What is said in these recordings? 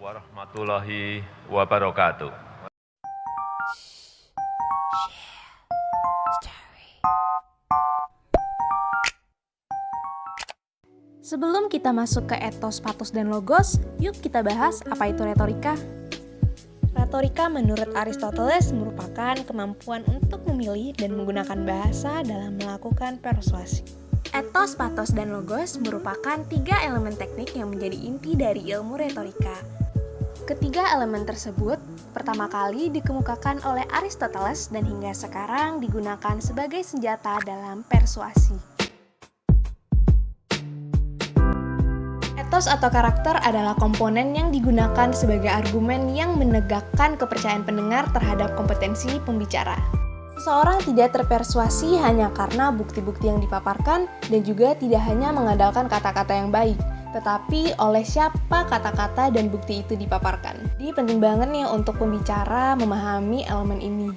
warahmatullahi wabarakatuh. Sebelum kita masuk ke etos, patos, dan logos, yuk kita bahas apa itu retorika. Retorika menurut Aristoteles merupakan kemampuan untuk memilih dan menggunakan bahasa dalam melakukan persuasi. Etos, patos, dan logos merupakan 3 elemen teknik yang menjadi inti dari ilmu retorika. Ketiga elemen tersebut pertama kali dikemukakan oleh Aristoteles dan hingga sekarang digunakan sebagai senjata dalam persuasi. Etos atau karakter adalah komponen yang digunakan sebagai argumen yang menegakkan kepercayaan pendengar terhadap kompetensi pembicara. Seseorang tidak terpersuasi hanya karena bukti-bukti yang dipaparkan dan juga tidak hanya mengandalkan kata-kata yang baik, tetapi oleh siapa kata-kata dan bukti itu dipaparkan. Jadi penting banget nih untuk pembicara memahami elemen ini.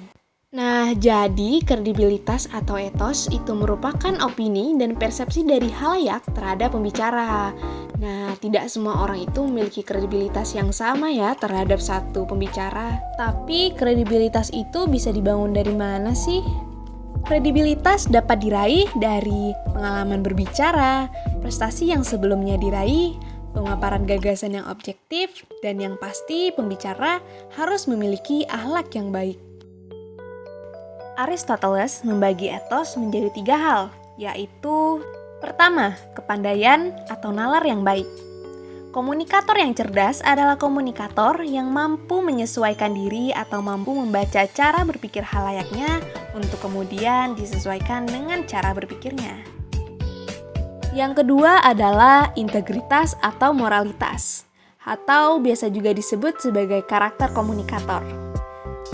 Nah, jadi kredibilitas atau etos itu merupakan opini dan persepsi dari halayak terhadap pembicara. Nah, tidak semua orang itu memiliki kredibilitas yang sama ya terhadap satu pembicara. Tapi kredibilitas itu bisa dibangun dari mana sih? Kredibilitas dapat diraih dari pengalaman berbicara, prestasi yang sebelumnya diraih, pemaparan gagasan yang objektif, dan yang pasti pembicara harus memiliki akhlak yang baik. Aristoteles membagi etos menjadi 3 hal, yaitu pertama, kepandaian atau nalar yang baik. Komunikator yang cerdas adalah komunikator yang mampu menyesuaikan diri atau mampu membaca cara berpikir halayaknya untuk kemudian disesuaikan dengan cara berpikirnya. Yang kedua adalah integritas atau moralitas, atau biasa juga disebut sebagai karakter komunikator.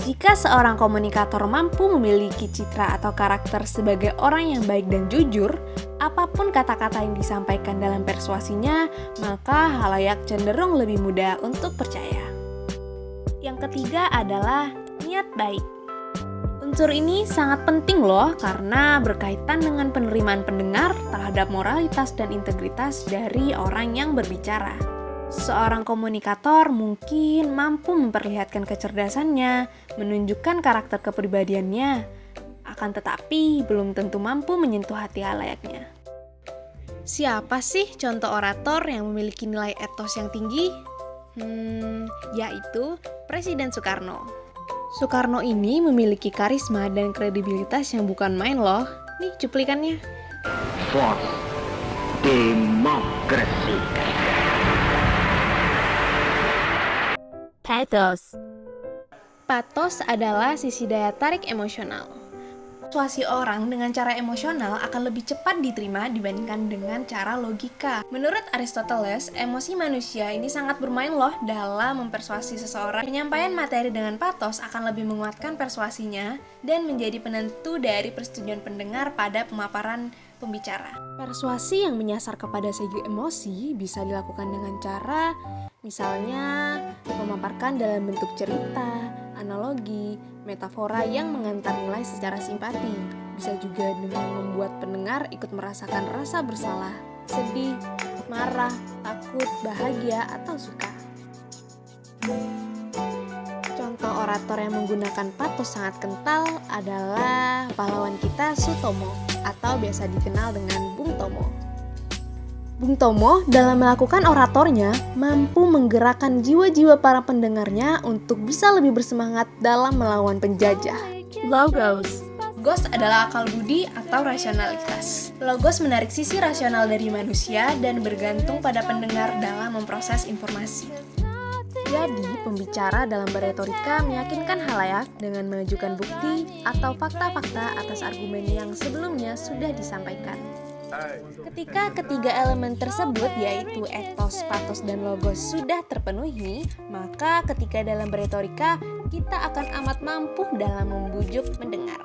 Jika seorang komunikator mampu memiliki citra atau karakter sebagai orang yang baik dan jujur, apapun kata-kata yang disampaikan dalam persuasinya, maka halayak cenderung lebih mudah untuk percaya. Yang ketiga adalah niat baik. Unsur ini sangat penting loh karena berkaitan dengan penerimaan pendengar terhadap moralitas dan integritas dari orang yang berbicara. Seorang komunikator mungkin mampu memperlihatkan kecerdasannya, menunjukkan karakter kepribadiannya, akan tetapi belum tentu mampu menyentuh hati halayaknya. Siapa sih contoh orator yang memiliki nilai etos yang tinggi? Yaitu Presiden Soekarno. Soekarno ini memiliki karisma dan kredibilitas yang bukan main loh. Nih cuplikannya. Force Demokrasi. Pathos. Pathos adalah sisi daya tarik emosional. Persuasi orang dengan cara emosional akan lebih cepat diterima dibandingkan dengan cara logika. Menurut Aristoteles, emosi manusia ini sangat bermain loh dalam mempersuasi seseorang. Penyampaian materi dengan pathos akan lebih menguatkan persuasinya dan menjadi penentu dari persetujuan pendengar pada pemaparan pembicara. Persuasi yang menyasar kepada segi emosi bisa dilakukan dengan cara misalnya memaparkan dalam bentuk cerita, analogi, metafora yang mengantar nilai secara simpati. Bisa juga dengan membuat pendengar ikut merasakan rasa bersalah, sedih, marah, takut, bahagia, atau suka. Contoh orator yang menggunakan pathos sangat kental adalah pahlawan kita Sutomo atau biasa dikenal dengan Bung Tomo. Bung Tomo dalam melakukan oratornya mampu menggerakkan jiwa-jiwa para pendengarnya untuk bisa lebih bersemangat dalam melawan penjajah. Logos. Logos adalah akal budi atau rasionalitas. Logos menarik sisi rasional dari manusia dan bergantung pada pendengar dalam memproses informasi. Jadi, pembicara dalam berretorika meyakinkan halayak dengan menunjukkan bukti atau fakta-fakta atas argumen yang sebelumnya sudah disampaikan. Ketika ketiga elemen tersebut yaitu etos, pathos, dan logos sudah terpenuhi, maka ketika dalam berretorika kita akan amat mampu dalam membujuk pendengar.